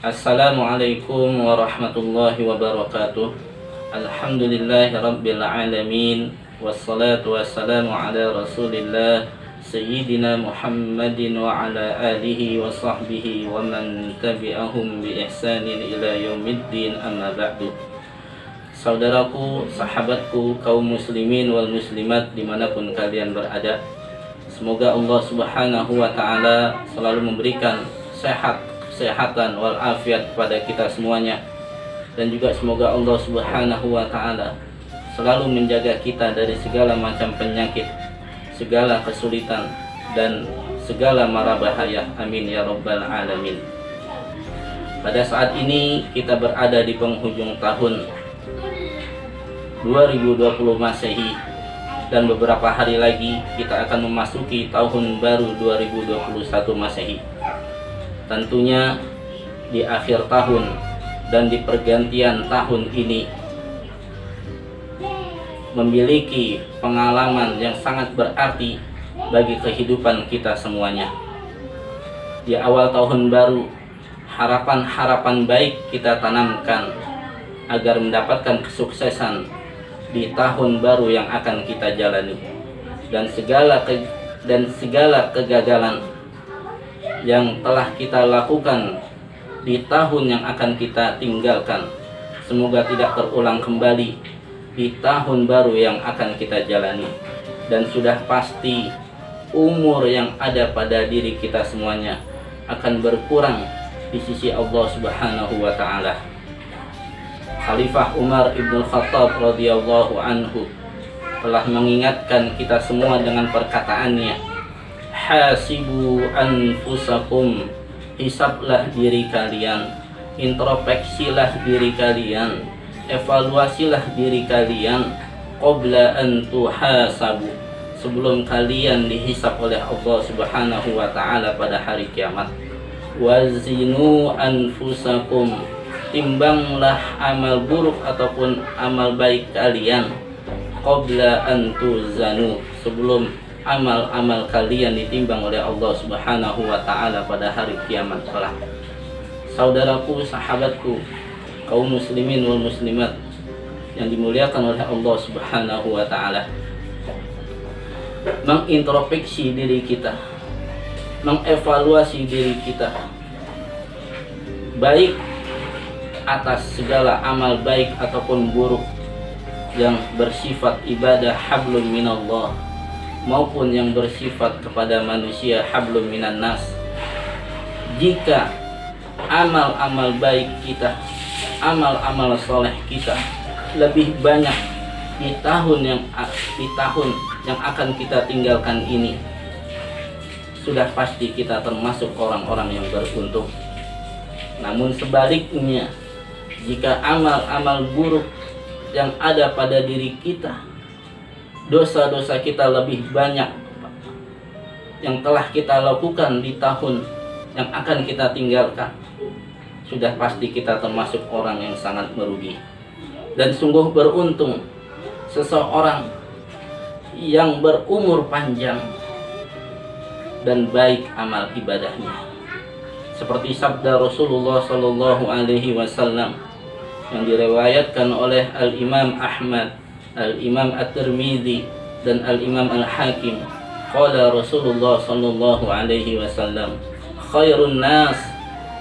Assalamualaikum warahmatullahi wabarakatuh. Alhamdulillahi rabbil alamin. Wassalatu wassalamu ala rasulillah Sayyidina Muhammadin wa ala alihi wa sahbihi wa man tabi'ahum bi ihsanin ila yaumiddin, amma ba'du. Saudaraku, sahabatku, kaum muslimin wal muslimat dimanapun kalian berada, semoga Allah subhanahu wa ta'ala selalu memberikan kesehatan wal afiat kepada kita semuanya. Dan juga semoga Allah subhanahu wa ta'ala selalu menjaga kita dari segala macam penyakit, segala kesulitan, dan segala mara bahaya. Amin ya rabbal alamin. Pada saat ini kita berada di penghujung tahun 2020 Masehi, dan beberapa hari lagi kita akan memasuki tahun baru 2021 Masehi. Tentunya di akhir tahun dan di pergantian tahun ini memiliki pengalaman yang sangat berarti bagi kehidupan kita semuanya. Di awal tahun baru, harapan-harapan baik kita tanamkan agar mendapatkan kesuksesan di tahun baru yang akan kita jalani, dan segala kegagalan yang telah kita lakukan di tahun yang akan kita tinggalkan, semoga tidak terulang kembali di tahun baru yang akan kita jalani. Dan sudah pasti umur yang ada pada diri kita semuanya akan berkurang di sisi Allah subhanahu wa ta'ala. Khalifah Umar ibn Khattab radhiyallahu anhu telah mengingatkan kita semua dengan perkataannya, hasibu anfusakum, hisablah diri kalian, introspeksilah diri kalian, evaluasilah diri kalian, qabla an tuhasabu, sebelum kalian dihisab oleh Allah subhanahu wa ta'ala pada hari kiamat. Wazinu anfusakum, timbanglah amal buruk ataupun amal baik kalian, qabla an tuzanu, sebelum amal-amal kalian ditimbang oleh Allah subhanahu wa ta'ala pada hari kiamat kelak. Saudaraku, sahabatku, kaum muslimin wal muslimat yang dimuliakan oleh Allah subhanahu wa ta'ala, mengintrospeksi diri kita, mengevaluasi diri kita, baik atas segala amal baik ataupun buruk yang bersifat ibadah hablum minallah, maupun yang bersifat kepada manusia hablum minan nas. Jika amal-amal baik kita, amal-amal soleh kita lebih banyak di tahun yang akan kita tinggalkan ini, sudah pasti kita termasuk orang-orang yang beruntung. Namun sebaliknya, jika amal-amal buruk yang ada pada diri kita, dosa-dosa kita lebih banyak yang telah kita lakukan di tahun yang akan kita tinggalkan, sudah pasti kita termasuk orang yang sangat merugi. Dan sungguh beruntung seseorang yang berumur panjang dan baik amal ibadahnya, seperti sabda Rasulullah sallallahu alaihi wasallam yang diriwayatkan oleh Al-Imam Ahmad, Al-Imam At-Tirmidzi, dan Al-Imam Al-Hakim. Qala Rasulullah sallallahu alaihi wasallam, khairun nas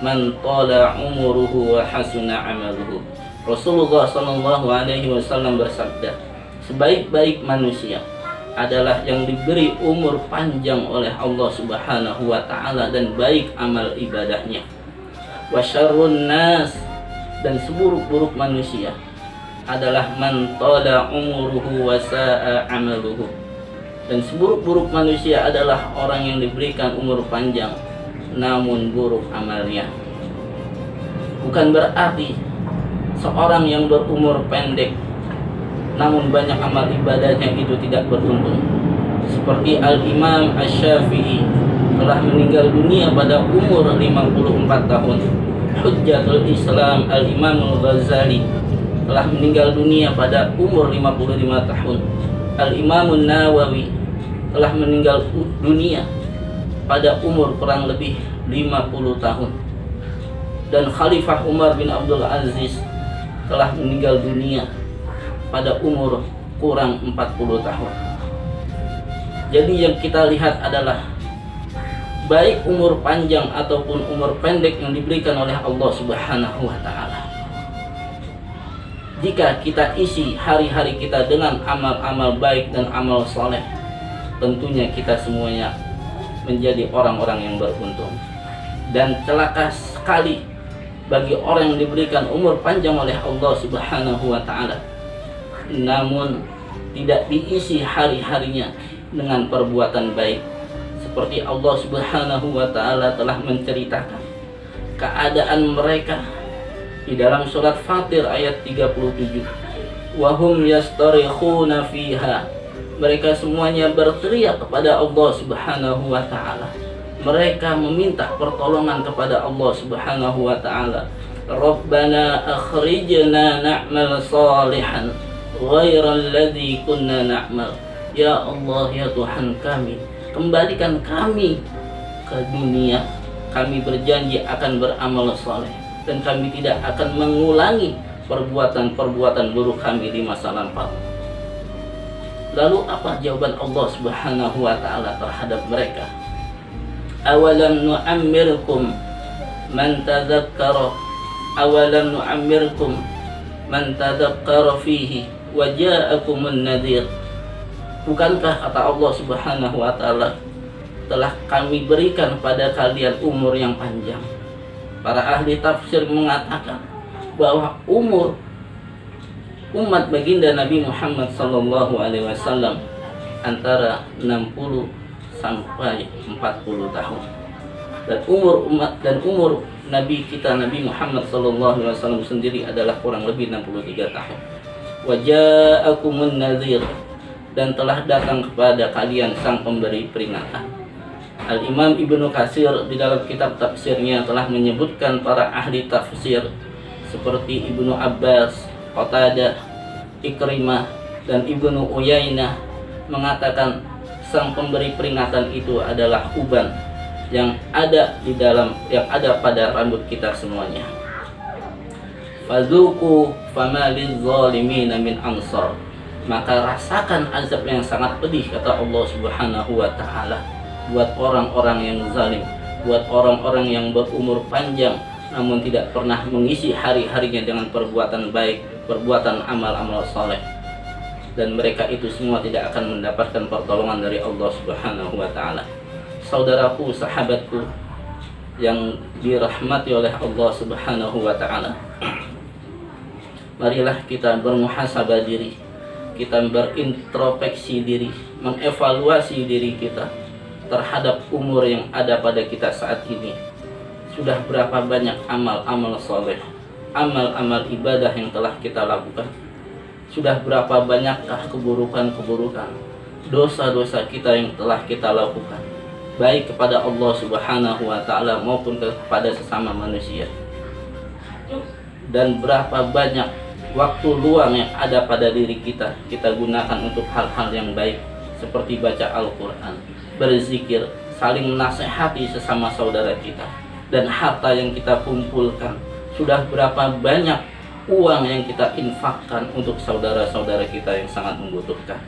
man tala umuruhu wa hasuna amaluhu. Rasulullah sallallahu alaihi wasallam bersabda, sebaik-baik manusia adalah yang diberi umur panjang oleh Allah subhanahu wa ta'ala dan baik amal ibadahnya. Wa syarrun nas, dan seburuk-buruk manusia adalah man tala umuruhu wa sa'a amaluhu, dan seburuk-buruk manusia adalah orang yang diberikan umur panjang namun buruk amalnya. Bukan berarti seorang yang berumur pendek namun banyak amal ibadahnya itu tidak beruntung. Seperti Al-Imam Asy-Syafi'i telah meninggal dunia pada umur 54 tahun. Hujjatul Islam Al-Imam Al-Ghazali telah meninggal dunia pada umur 55 tahun. Al-Imam Nawawi telah meninggal dunia pada umur kurang lebih 50 tahun. dan Khalifah Umar bin Abdul Aziz telah meninggal dunia pada umur kurang 40 tahun. Jadi yang kita lihat adalah baik umur panjang ataupun umur pendek yang diberikan oleh Allah Subhanahu wa Ta'ala, jika kita isi hari-hari kita dengan amal-amal baik dan amal soleh, tentunya kita semuanya menjadi orang-orang yang beruntung. Dan celaka sekali bagi orang yang diberikan umur panjang oleh Allah Subhanahu wa Ta'ala, namun tidak diisi hari-harinya dengan perbuatan baik. Seperti Allah Subhanahu wa Ta'ala telah menceritakan keadaan mereka di dalam surat Fatir ayat 37. Wahum yastarikhuna fiha, mereka semuanya berteriak kepada Allah Subhanahu wa Ta'ala. Mereka meminta pertolongan kepada Allah Subhanahu wa Ta'ala. Rabbana akhrijna na'mal salihan ghairal ladzi kunna na'mal. Ya Allah, ya Tuhan kami, kembalikan kami ke dunia. Kami berjanji akan beramal saleh dan kami tidak akan mengulangi perbuatan-perbuatan buruk kami di masa lampau. Lalu apa jawaban Allah Subhanahu wa Ta'ala terhadap mereka? Awalam nu'ammirkum man tadzakkara, awalam nu'ammirkum man tadzakkara fihi wa ja'akumun nadhir. Bukankah, kata Allah Subhanahu wa Ta'ala, telah kami berikan pada kalian umur yang panjang? Para ahli tafsir mengatakan bahwa umur umat baginda Nabi Muhammad SAW antara 60 sampai 40 tahun. Dan umur Nabi kita Nabi Muhammad SAW sendiri adalah kurang lebih 63 tahun. Wa ja'akumun nadhir, dan telah datang kepada kalian sang pemberi peringatan. Al-Imam Ibnu Katsir di dalam kitab tafsirnya telah menyebutkan para ahli tafsir seperti Ibnu Abbas, Qatadah, Ikrimah, dan Ibnu Uyainah mengatakan sang pemberi peringatan itu adalah uban yang ada pada rambut kita semuanya. Fadzuqu fama lizzalimin min ansar, maka rasakan azab yang sangat pedih, kata Allah Subhanahu wa Ta'ala, buat orang-orang yang zalim, buat orang-orang yang berumur panjang namun tidak pernah mengisi hari-harinya dengan perbuatan baik, perbuatan amal-amal saleh. Dan mereka itu semua tidak akan mendapatkan pertolongan dari Allah Subhanahu wa Ta'ala. Saudaraku, sahabatku yang dirahmati oleh Allah Subhanahu wa Ta'ala, marilah kita bermuhasabah diri, kita berintrospeksi diri, mengevaluasi diri kita terhadap umur yang ada pada kita saat ini. Sudah berapa banyak amal-amal soleh, amal-amal ibadah yang telah kita lakukan? Sudah berapa banyakkah keburukan-keburukan, dosa-dosa kita yang telah kita lakukan, baik kepada Allah Subhanahu wa Ta'ala maupun kepada sesama manusia? Dan berapa banyak waktu luang yang ada pada diri kita gunakan untuk hal-hal yang baik, seperti baca Al-Quran, berzikir, saling menasehati sesama saudara kita. Dan harta yang kita kumpulkan, sudah berapa banyak uang yang kita infakkan untuk saudara-saudara kita yang sangat membutuhkan.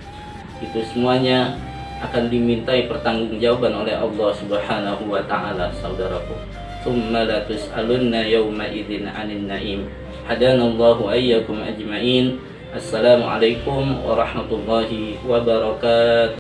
Itu semuanya akan dimintai pertanggungjawaban oleh Allah Subhanahu wa Ta'ala, saudaraku. Tsumma la tus'alunna yawma idzin 'anil na'im. Hadanallahu ayyakum ajma'in. Assalamualaikum warahmatullahi wabarakatuh.